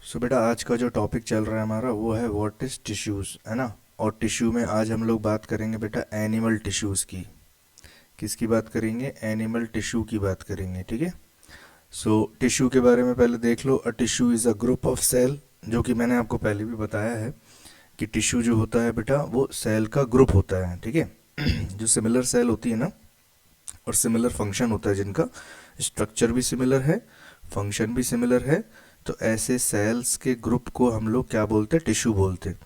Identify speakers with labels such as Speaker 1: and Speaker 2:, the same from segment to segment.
Speaker 1: सो बेटा आज का जो टॉपिक चल रहा है हमारा वो है व्हाट इज़ टिश्यूज़, है ना। और टिश्यू में आज हम लोग बात करेंगे बेटा एनिमल टिश्यूज़ की। किसकी बात करेंगे? एनिमल टिश्यू की बात करेंगे, ठीक है। सो टिश्यू के बारे में पहले देख लो। A tissue is a group of cell, जो कि मैंने आपको पहले भी बताया है कि टिश्यू जो होता है बेटा वो सेल का ग्रुप होता है, ठीक है। जो सिमिलर सेल होती है ना, और सिमिलर फंक्शन होता है, जिनका स्ट्रक्चर भी सिमिलर है, फंक्शन भी सिमिलर है, तो ऐसे सेल्स के ग्रुप को हम लोग क्या बोलते हैं? टिश्यू बोलते हैं।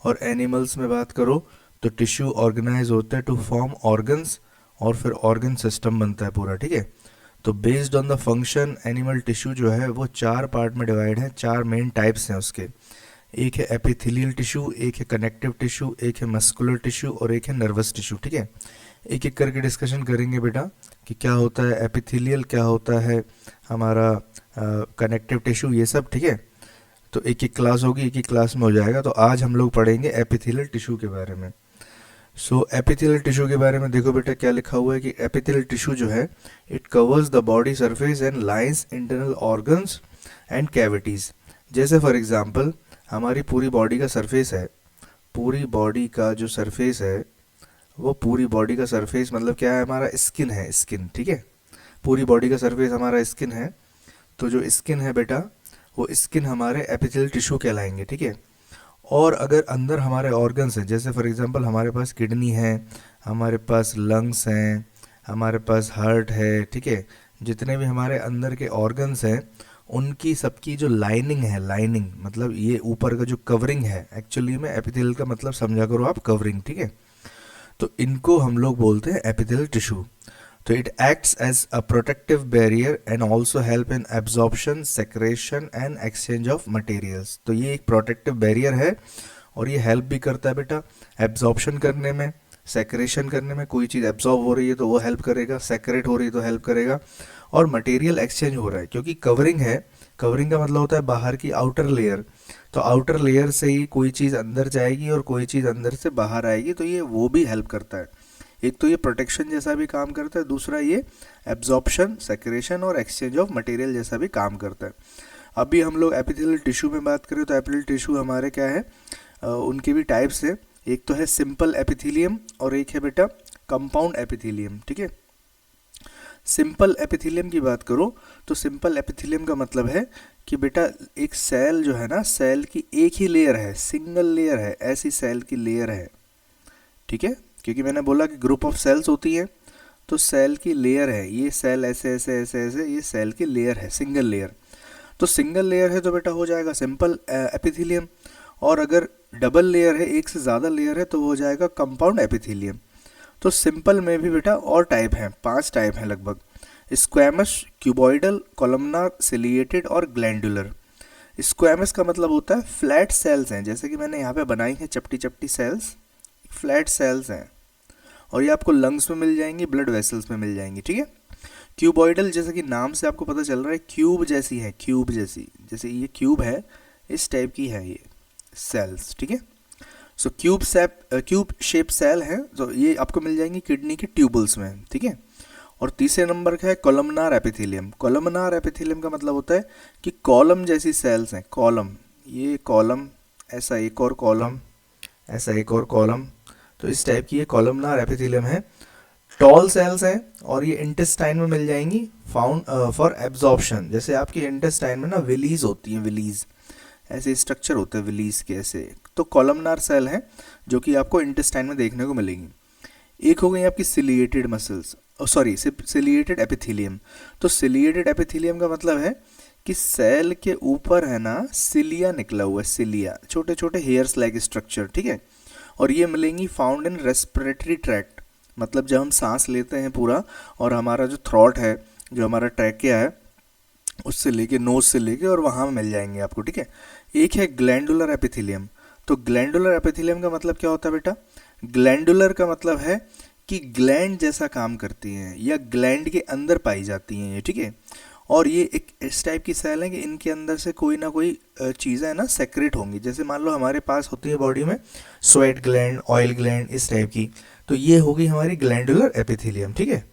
Speaker 1: और एनिमल्स में बात करो तो टिश्यू ऑर्गेनाइज होता है टू फॉर्म ऑर्गन्स, और फिर ऑर्गन सिस्टम बनता है पूरा, ठीक है। तो based on the function animal tissue जो है वो चार पार्ट में डिवाइड है, चार मेन टाइप्स हैं उसके। एक है एपिथेलियल टिश्यू, एक है कनेक्टिव टिश्यू, एक है मस्कुलर टिश्यू और एक है नर्वस टिश्यू, ठीक है। एक एक करके डिस्कशन करेंगे बेटा कि क्या होता है एपिथेलियल, क्या होता है हमारा कनेक्टिव टिश्यू, ये सब, ठीक है। तो एक एक क्लास होगी, एक एक क्लास में हो जाएगा। तो आज हम लोग पढ़ेंगे एपिथेलियल टिश्यू के बारे में। सो एपिथेलियल टिश्यू के बारे में देखो बेटा क्या लिखा हुआ है कि एपिथेलियल टिश्यू जो है it covers the body surface and lines internal organs and cavities. जैसे फॉर एग्जांपल हमारी पूरी बॉडी का सरफेस है, पूरी बॉडी का जो सरफेस है वो पूरी बॉडी का सरफेस मतलब क्या है? हमारा स्किन है, स्किन, ठीक है। पूरी बॉडी का सरफेस हमारा स्किन है। तो जो स्किन है बेटा वो स्किन हमारे एपिथेलियल टिश्यू कहलाएंगे, ठीक है। और अगर अंदर हमारे ऑर्गन्स हैं, जैसे फॉर एग्जांपल हमारे पास किडनी है, हमारे पास लंग्स हैं, हमारे पास हार्ट है, ठीक है। जितने भी हमारे अंदर के ऑर्गन्स हैं उनकी सबकी जो लाइनिंग है, लाइनिंग मतलब ये ऊपर का जो कवरिंग है, एक्चुअली में एपिथेलियल का मतलब समझा करो आप कवरिंग, ठीक है। तो इनको हम लोग बोलते हैं एपिथेलियल टिश्यू। तो it acts as a protective barrier and also help in absorption, secretion and exchange of materials. तो ये एक प्रोटेक्टिव बैरियर है और ये हेल्प भी करता है बेटा एब्जॉर्प्शन करने में, सेक्रेशन करने में। कोई चीज़ एब्जॉर्ब हो रही है तो वो हेल्प करेगा, सेक्रेट हो रही है तो हेल्प करेगा, और मटेरियल एक्सचेंज हो रहा है क्योंकि कवरिंग है। कवरिंग का मतलब होता है बाहर की आउटर लेयर। तो आउटर लेयर से ही कोई चीज़ अंदर जाएगी और कोई चीज़ अंदर से बाहर आएगी, तो ये वो भी हेल्प करता है। एक तो ये प्रोटेक्शन जैसा भी काम करता है, दूसरा ये एब्जॉर्प्शन, सेक्रेशन और एक्सचेंज ऑफ मटेरियल जैसा भी काम करता है। अभी हम लोग एपिथेलियल टिश्यू में बात करें तो एपिथेलियल टिश्यू हमारे क्या है, उनके भी टाइप्स है। एक तो है सिंपल एपिथेलियम और एक है बेटा कंपाउंड एपिथेलियम, ठीक है। सिंपल एपिथेलियम की बात करो तो सिंपल एपिथेलियम का मतलब है कि बेटा एक सेल जो है ना, सेल की एक ही लेयर है, सिंगल लेयर है, ऐसी सेल की लेयर है, ठीक है। क्योंकि मैंने बोला कि ग्रुप ऑफ सेल्स होती है, तो सेल की लेयर है, ये सेल ऐसे ऐसे ऐसे ऐसे, ये सेल की लेयर है, सिंगल लेयर। तो सिंगल लेयर है तो बेटा हो जाएगा सिंपल एपिथेलियम। और अगर डबल लेयर है, एक से ज़्यादा लेयर है, तो हो जाएगा कंपाउंड एपिथेलियम। तो सिंपल में भी बेटा और टाइप हैं, 5 टाइप हैं लगभग। स्क्वैमस, क्यूबॉइडल, कॉलमनार, सिलिएटेड और ग्लैंडुलर। स्क्वैमस का मतलब होता है फ्लैट सेल्स हैं, जैसे कि मैंने यहाँ पे बनाई है चपटी चपटी सेल्स, फ्लैट सेल्स हैं। और ये आपको लंग्स में मिल जाएंगी, ब्लड वेसल्स में मिल जाएंगी, ठीक है। क्यूबॉइडल जैसे कि नाम से आपको पता चल रहा है क्यूब जैसी है, क्यूब जैसी, जैसे ये क्यूब है इस टाइप की है ये सेल्स, ठीक है। सो क्यूब शेप सेल है, तो ये आपको मिल जाएंगी किडनी के ट्यूबल्स में, ठीक है। और तीसरे नंबर का है कॉलमनार एपिथेलियम। कॉलमनार एपिथेलियम का मतलब होता है कि कॉलम जैसी सेल्स हैं, कॉलम, ये कॉलम, ऐसा एक और कॉलम, ऐसा एक और कॉलम, तो इस टाइप की ये कॉलमनार एपिथेलियम है। टॉल सेल्स हैं और ये इंटेस्टाइन में मिल जाएंगी, फाउंड फॉर एब्जॉर्प्शन। जैसे आपकी इंटेस्टाइन में ना विलीज होती हैं, विलीज ऐसे स्ट्रक्चर होते हैं विलीज के ऐसे, तो कॉलमनार सेल हैं जो कि आपको इंटेस्टाइन में देखने को मिलेंगी। एक हो गई आपकी ciliated muscles, sorry ciliated epithelium. तो सिलिएटेड एपिथेलियम का मतलब है कि सेल के ऊपर है ना सिलिया निकला हुआ है, सिलिया, छोटे छोटे हेयर्स लाइक स्ट्रक्चर, ठीक है। और ये मिलेंगी फाउंड इन रेस्पिरेटरी ट्रैक्ट, मतलब जब हम सांस लेते हैं पूरा, और हमारा जो थ्रॉट है, जो हमारा ट्रैकिया है, उससे लेके नोज से लेके और वहाँ मिल जाएंगे आपको, ठीक है। एक है ग्लैंडुलर एपिथेलियम। तो ग्लैंडुलर एपिथेलियम का मतलब क्या होता है बेटा? ग्लैंडुलर का मतलब है कि ग्लैंड जैसा काम करती हैं या ग्लैंड के अंदर पाई जाती हैं ये, ठीक है। और ये एक इस टाइप की सेल है कि इनके अंदर से कोई ना कोई चीज़ें है ना सेक्रेट होंगी। जैसे मान लो हमारे पास होती है बॉडी में स्वेट ग्लैंड, ऑयल ग्लैंड, इस टाइप की, तो ये होगी हमारी ग्लैंडुलर एपिथेलियम, ठीक है।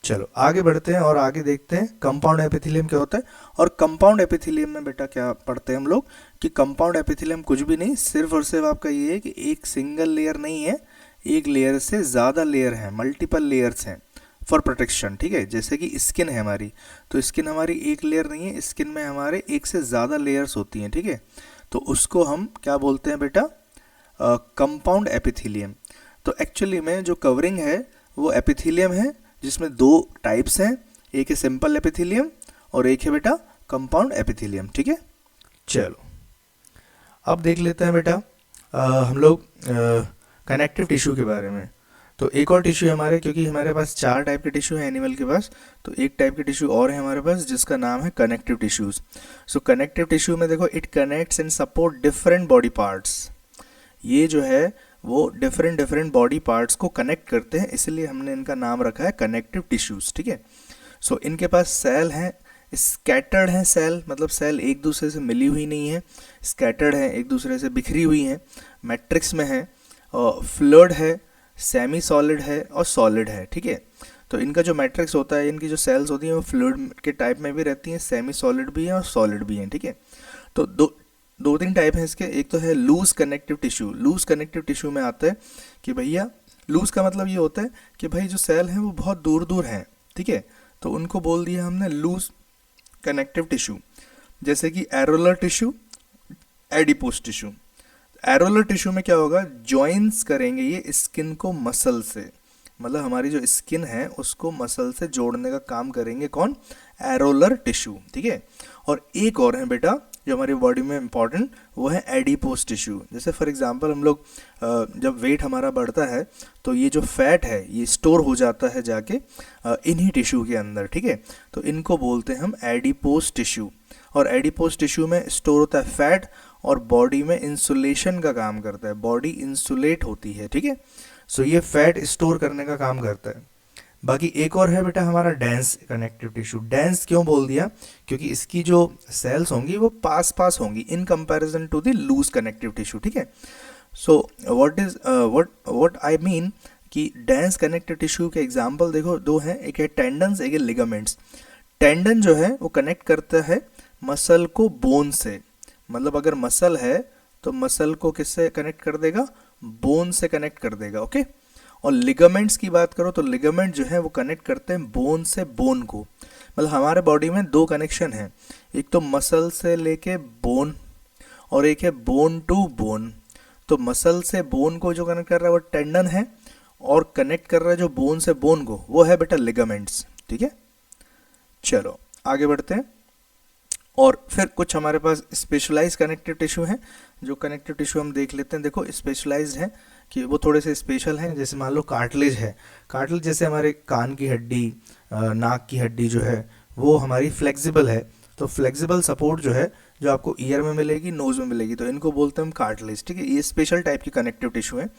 Speaker 1: चलो आगे बढ़ते हैं और आगे देखते हैं कंपाउंड एपिथेलियम क्या होता है। और कंपाउंड एपिथेलियम में बेटा क्या पढ़ते हैं हम लोग कि कंपाउंड एपिथेलियम कुछ भी नहीं, सिर्फ और सिर्फ आपका ये है कि एक सिंगल लेयर नहीं है, एक लेयर से ज़्यादा लेयर है, मल्टीपल लेयर्स हैं फॉर प्रोटेक्शन। ठीक है, जैसे कि स्किन है हमारी, तो स्किन हमारी एक लेयर नहीं है, स्किन में हमारे एक से ज़्यादा लेयर्स होती हैं। ठीक है, तो उसको हम क्या बोलते हैं बेटा, कंपाउंड एपिथेलियम। तो एक्चुअली में जो कवरिंग है वो एपिथेलियम है, जिसमें दो टाइप्स हैं, एक है सिंपल एपिथेलियम और एक है बेटा कंपाउंड एपिथेलियम। ठीक है, चलो अब देख लेते हैं बेटा हम लोग कनेक्टिव टिश्यू के बारे में। तो एक और टिश्यू है हमारे, क्योंकि हमारे पास 4 टाइप के टिश्यू है एनिमल के पास, तो एक टाइप के टिश्यू और है हमारे पास जिसका नाम है कनेक्टिव टिश्यूज। सो कनेक्टिव टिश्यू में देखो, it connects and support different body parts. ये जो है वो डिफरेंट बॉडी पार्ट्स को कनेक्ट करते हैं, इसलिए हमने इनका नाम रखा है कनेक्टिव टिश्यूज। ठीक है, सो इनके पास सेल हैं, स्कैटर्ड हैं सेल, मतलब सेल एक दूसरे से मिली हुई नहीं है, स्कैटर्ड है, एक दूसरे से बिखरी हुई हैं, मैट्रिक्स में है, और फ्लूइड है, सेमी सॉलिड है और सॉलिड है। ठीक है, तो इनका जो मैट्रिक्स होता है, इनकी जो सेल्स होती हैं वो फ्लूइड के टाइप में भी रहती हैं, सेमी सॉलिड भी हैं और सॉलिड भी हैं। ठीक है, तो दो तीन टाइप हैं इसके। एक तो है loose connective tissue. Loose connective tissue में आता है कि भैया, लूज का मतलब ये होता है कि भाई जो सेल हैं वो बहुत दूर दूर हैं। ठीक है, तो उनको बोल दिया हमने लूज कनेक्टिव टिश्यू। जैसे कि areolar tissue, adipose tissue. Areolar tissue में क्या होगा, जॉइंट्स करेंगे ये स्किन को मसल से, मतलब हमारी जो स्किन है उसको मसल से जोड़ने का काम करेंगे कौन, एरोलर टिश्यू। ठीक है, और एक और है बेटा जो हमारी बॉडी में इंपॉर्टेंट, वो है एडिपोस टिश्यू। जैसे फॉर एग्जांपल हम लोग जब वेट हमारा बढ़ता है तो ये जो फैट है ये स्टोर हो जाता है जाके इन्हीं टिश्यू के अंदर। ठीक है, तो इनको बोलते हैं हम एडिपोस टिश्यू। और एडिपोस टिश्यू में स्टोर होता है फैट और बॉडी में इंसुलेशन का काम करता है, बॉडी इंसुलेट होती है। ठीक है, सो ये फैट स्टोर करने का काम करता है। बाकी एक और है बेटा हमारा डेंस कनेक्टिव टिश्यू। डेंस क्यों बोल दिया, क्योंकि इसकी जो सेल्स होंगी वो पास पास होंगी in comparison to the loose connective tissue. ठीक है, सो व्हाट आई मीन कि डेंस कनेक्टिव टिश्यू के एग्जांपल देखो, दो हैं, एक है टेंडन्स, एक है लिगामेंट्स। टेंडन जो है वो कनेक्ट करता है मसल को बोन से, मतलब अगर मसल है तो मसल को किससे कनेक्ट कर देगा, बोन से कनेक्ट कर देगा। ओके, और लिगामेंट्स की बात करो तो लिगामेंट जो है वो कनेक्ट करते हैं बोन से बोन को। मतलब हमारे बॉडी में दो कनेक्शन है, एक तो मसल से लेके बोन और एक है बोन टू बोन। तो मसल से बोन को जो कनेक्ट कर रहा है वो टेंडन है, और कनेक्ट कर रहा है जो बोन से बोन को वो है बेटा लिगामेंट्स। ठीक है, चलो आगे बढ़ते हैं। और फिर कुछ हमारे पास स्पेशलाइज कनेक्टिव टिश्यू हैं। जो कनेक्टिव टिश्यू हम देख लेते हैं, देखो स्पेशलाइज्ड है कि वो थोड़े से स्पेशल हैं। जैसे मान लो कार्टिलेज है, कार्टिलेज जैसे हमारे कान की हड्डी, नाक की हड्डी जो है वो हमारी फ्लेक्सिबल है, तो फ्लेक्सिबल सपोर्ट जो है जो आपको ईयर में मिलेगी, नोज में मिलेगी, तो इनको बोलते हैं हम कार्टिलेज। ठीक है, ये स्पेशल टाइप की कनेक्टिव टिश्यू है।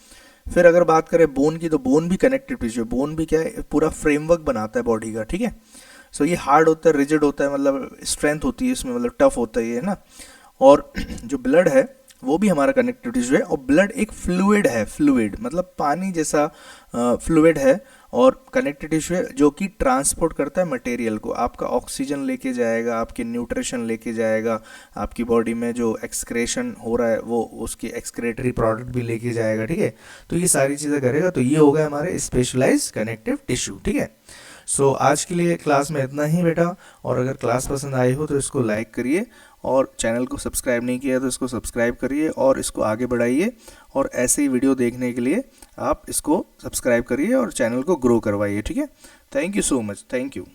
Speaker 1: फिर अगर बात करें बोन की, तो बोन भी कनेक्टिव टिश्यू है। बोन भी क्या है, पूरा फ्रेमवर्क बनाता है बॉडी का। ठीक है, सो ये हार्ड होता है, रिजिड होता है, मतलब स्ट्रेंथ होती है इसमें, मतलब टफ होता है ये ना। और जो ब्लड है वो भी हमारा कनेक्टिव टिश्यू है, और ब्लड एक फ्लूइड है, फ्लूइड मतलब पानी जैसा फ्लूइड है, और कनेक्टिव टिश्यू है जो कि ट्रांसपोर्ट करता है मटेरियल को, आपका ऑक्सीजन लेके जाएगा, आपके न्यूट्रिशन लेके जाएगा, आपकी बॉडी में जो एक्सक्रेशन हो रहा है वो उसकी एक्सक्रेटरी प्रोडक्ट भी लेके जाएगा। ठीक है, तो ये सारी चीज़ें करेगा, तो ये होगा हमारे स्पेशलाइज्ड कनेक्टिव टिश्यू। ठीक है, सो आज के लिए क्लास में इतना ही बेटा, और अगर क्लास पसंद आई हो तो इसको लाइक करिए, और चैनल को सब्सक्राइब नहीं किया तो इसको सब्सक्राइब करिए और इसको आगे बढ़ाइए, और ऐसे ही वीडियो देखने के लिए आप इसको सब्सक्राइब करिए और चैनल को ग्रो करवाइए। ठीक है, thank you so much, thank you.